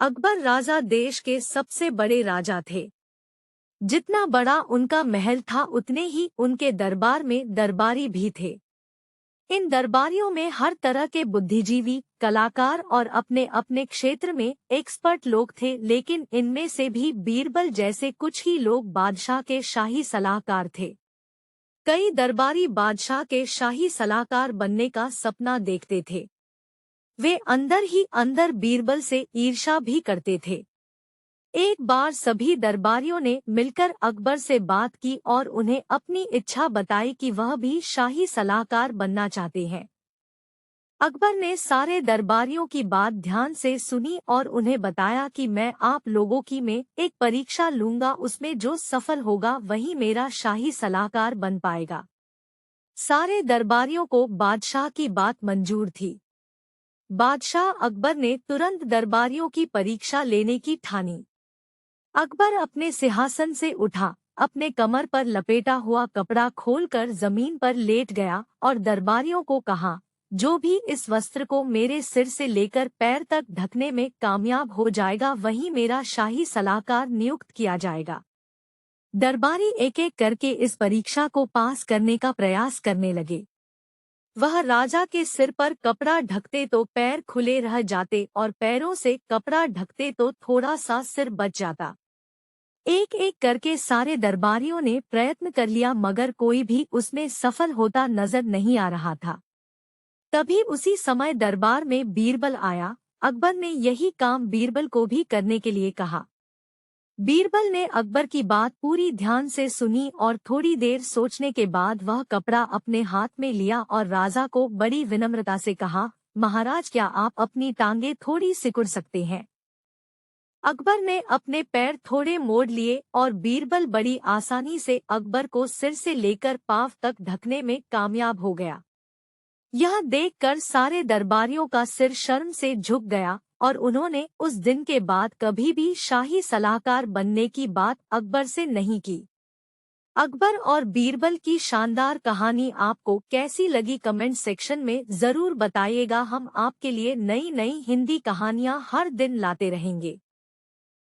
अकबर राजा देश के सबसे बड़े राजा थे। जितना बड़ा उनका महल था उतने ही उनके दरबार में दरबारी भी थे। इन दरबारियों में हर तरह के बुद्धिजीवी, कलाकार और अपने अपने क्षेत्र में एक्सपर्ट लोग थे, लेकिन इनमें से भी बीरबल जैसे कुछ ही लोग बादशाह के शाही सलाहकार थे। कई दरबारी बादशाह के शाही सलाहकार बनने का सपना देखते थे। वे अंदर ही अंदर बीरबल से ईर्ष्या भी करते थे। एक बार सभी दरबारियों ने मिलकर अकबर से बात की और उन्हें अपनी इच्छा बताई कि वह भी शाही सलाहकार बनना चाहते हैं। अकबर ने सारे दरबारियों की बात ध्यान से सुनी और उन्हें बताया कि मैं आप लोगों की में एक परीक्षा लूंगा, उसमें जो सफल होगा वही मेरा शाही सलाहकार बन पाएगा। सारे दरबारियों को बादशाह की बात मंजूर थी। बादशाह अकबर ने तुरंत दरबारियों की परीक्षा लेने की ठानी। अकबर अपने सिंहासन से उठा, अपने कमर पर लपेटा हुआ कपड़ा खोलकर जमीन पर लेट गया और दरबारियों को कहा, जो भी इस वस्त्र को मेरे सिर से लेकर पैर तक ढकने में कामयाब हो जाएगा वही मेरा शाही सलाहकार नियुक्त किया जाएगा। दरबारी एक एक करके इस परीक्षा को पास करने का प्रयास करने लगे। वह राजा के सिर पर कपड़ा ढकते तो पैर खुले रह जाते और पैरों से कपड़ा ढकते तो थोड़ा सा सिर बच जाता। एक एक करके सारे दरबारियों ने प्रयत्न कर लिया, मगर कोई भी उसमें सफल होता नजर नहीं आ रहा था। तभी उसी समय दरबार में बीरबल आया। अकबर ने यही काम बीरबल को भी करने के लिए कहा। बीरबल ने अकबर की बात पूरी ध्यान से सुनी और थोड़ी देर सोचने के बाद वह कपड़ा अपने हाथ में लिया और राजा को बड़ी विनम्रता से कहा, महाराज, क्या आप अपनी टांगे थोड़ी सिकुड़ सकते हैं? अकबर ने अपने पैर थोड़े मोड़ लिए और बीरबल बड़ी आसानी से अकबर को सिर से लेकर पांव तक ढकने में कामयाब हो गया। यह देखकर सारे दरबारियों का सिर शर्म से झुक गया और उन्होंने उस दिन के बाद कभी भी शाही सलाहकार बनने की बात अकबर से नहीं की। अकबर और बीरबल की शानदार कहानी आपको कैसी लगी कमेंट सेक्शन में जरूर बताइएगा। हम आपके लिए नई नई हिंदी कहानियां हर दिन लाते रहेंगे।